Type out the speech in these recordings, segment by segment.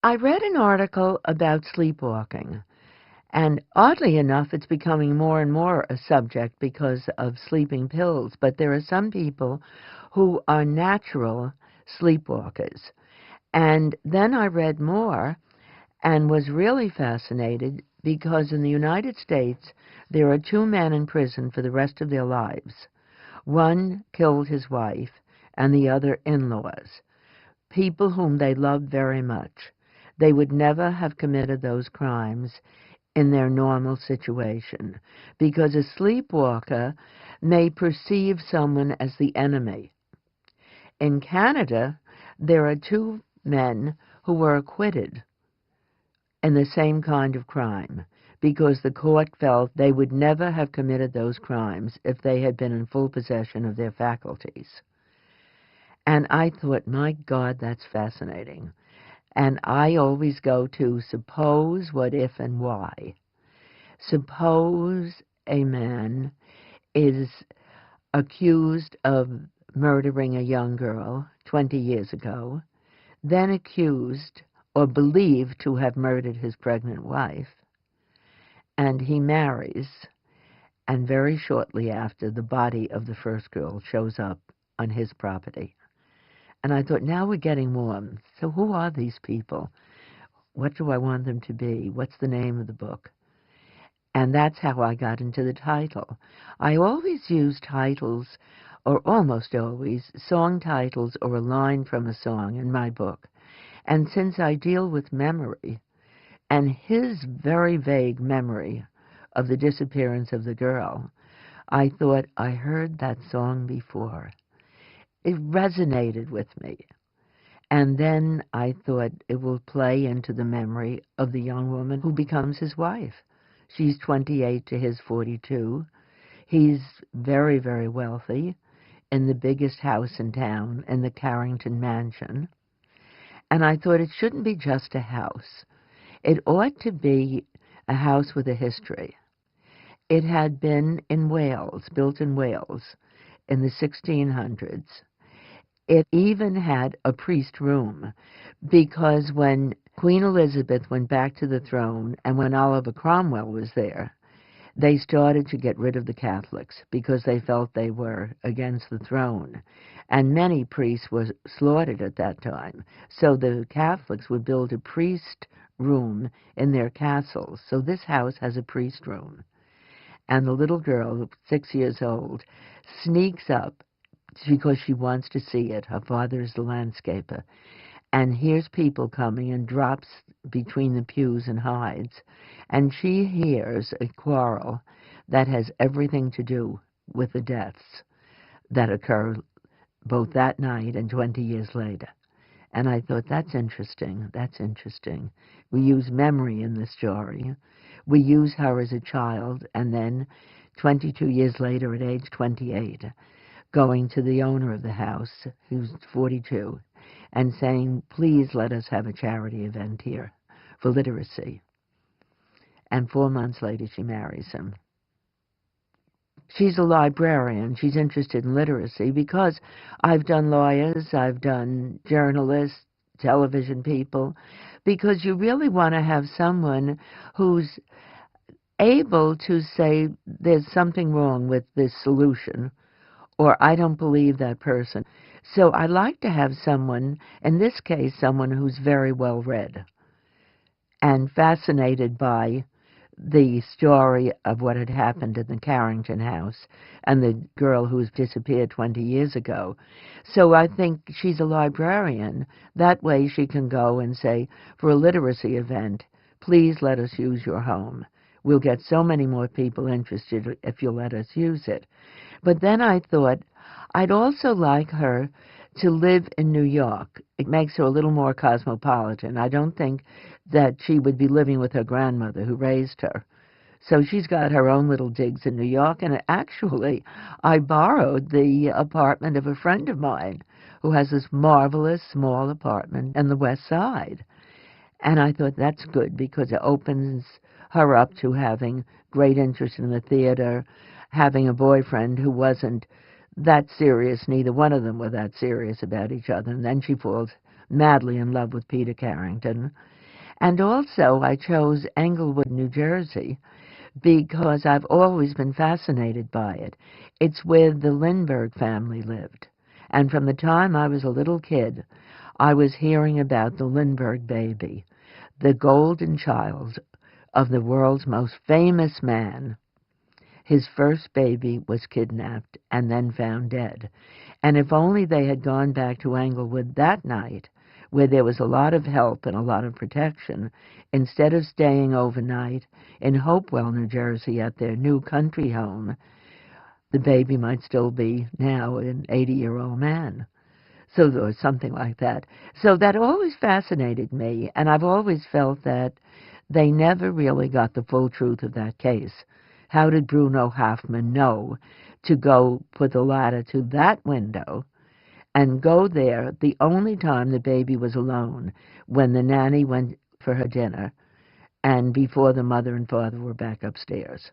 I read an article about sleepwalking, and oddly enough, it's becoming more and more a subject because of sleeping pills. But there are some people who are natural sleepwalkers. And then I read more and was really fascinated because in the United States, there are two men in prison for the rest of their lives. One killed his wife, and the other in-laws, people whom they loved very much. They would never have committed those crimes in their normal situation because a sleepwalker may perceive someone as the enemy. In Canada, there are two men who were acquitted in the same kind of crime because the court felt they would never have committed those crimes if they had been in full possession of their faculties. And I thought, my God, that's fascinating. And I always go to suppose, what if, and why. Suppose a man is accused of murdering a young girl 20 years ago, then accused or believed to have murdered his pregnant wife, and he marries, and very shortly after, the body of the first girl shows up on his property. And I thought, now we're getting warm. So who are these people? What do I want them to be? What's the name of the book? And that's how I got into the title. I always use titles, or almost always, song titles or a line from a song in my book. And since I deal with memory, and his very vague memory of the disappearance of the girl, I thought I heard that song before. It resonated with me. And then I thought it will play into the memory of the young woman who becomes his wife. She's 28 to his 42. He's very, very wealthy, in the biggest house in town, in the Carrington Mansion. And I thought it shouldn't be just a house. It ought to be a house with a history. It had been in Wales, built in Wales, in the 1600s. It even had a priest room, because when Queen Elizabeth went back to the throne and when Oliver Cromwell was there, they started to get rid of the Catholics because they felt they were against the throne. And many priests were slaughtered at that time. So the Catholics would build a priest room in their castles. So this house has a priest room. And the little girl, 6 years old, sneaks up because she wants to see it. Her father is the landscaper. And hears people coming and drops between the pews and hides. And she hears a quarrel that has everything to do with the deaths that occur both that night and 20 years later. And I thought, that's interesting. That's interesting. We use memory in the story. We use her as a child, and then 22 years later, at age 28, going to the owner of the house, who's 42, and saying, please let us have a charity event here for literacy. And 4 months later, she marries him. She's a librarian. She's interested in literacy because I've done lawyers, I've done journalists, television people, because you really want to have someone who's able to say there's something wrong with this solution, or I don't believe that person. So I like to have someone, in this case, someone who's very well read and fascinated by the story of what had happened in the Carrington house and the girl who was disappeared 20 years ago. So I think she's a librarian. That way she can go and say, for a literacy event, please let us use your home. We'll get so many more people interested if you'll let us use it. But then I thought I'd also like her to live in New York. It makes her a little more cosmopolitan. I don't think that she would be living with her grandmother who raised her. So she's got her own little digs in New York, and actually I borrowed the apartment of a friend of mine who has this marvelous small apartment in the West Side. And I thought that's good because it opens her up to having great interest in the theater, having a boyfriend who wasn't that serious. Neither one of them were that serious about each other. And then she falls madly in love with Peter Carrington. And also, I chose Englewood, New Jersey, because I've always been fascinated by it. It's where the Lindbergh family lived. And from the time I was a little kid, I was hearing about the Lindbergh baby, the golden child of the world's most famous man. His first baby was kidnapped and then found dead. And if only they had gone back to Englewood that night, where there was a lot of help and a lot of protection, instead of staying overnight in Hopewell, New Jersey, at their new country home, the baby might still be now an 80-year-old man. So, or something like that. So that always fascinated me, and I've always felt that they never really got the full truth of that case. How did Bruno Hoffman know to go put the ladder to that window and go there the only time the baby was alone, when the nanny went for her dinner and before the mother and father were back upstairs?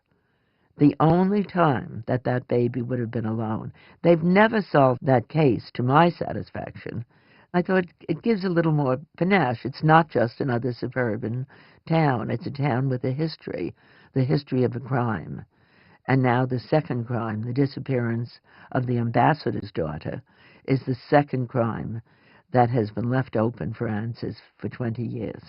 The only time that that baby would have been alone. They've never solved that case to my satisfaction. I thought it gives a little more panache. It's not just another suburban town. It's a town with a history, the history of a crime. And now the second crime, the disappearance of the ambassador's daughter, is the second crime that has been left open for answers for 20 years.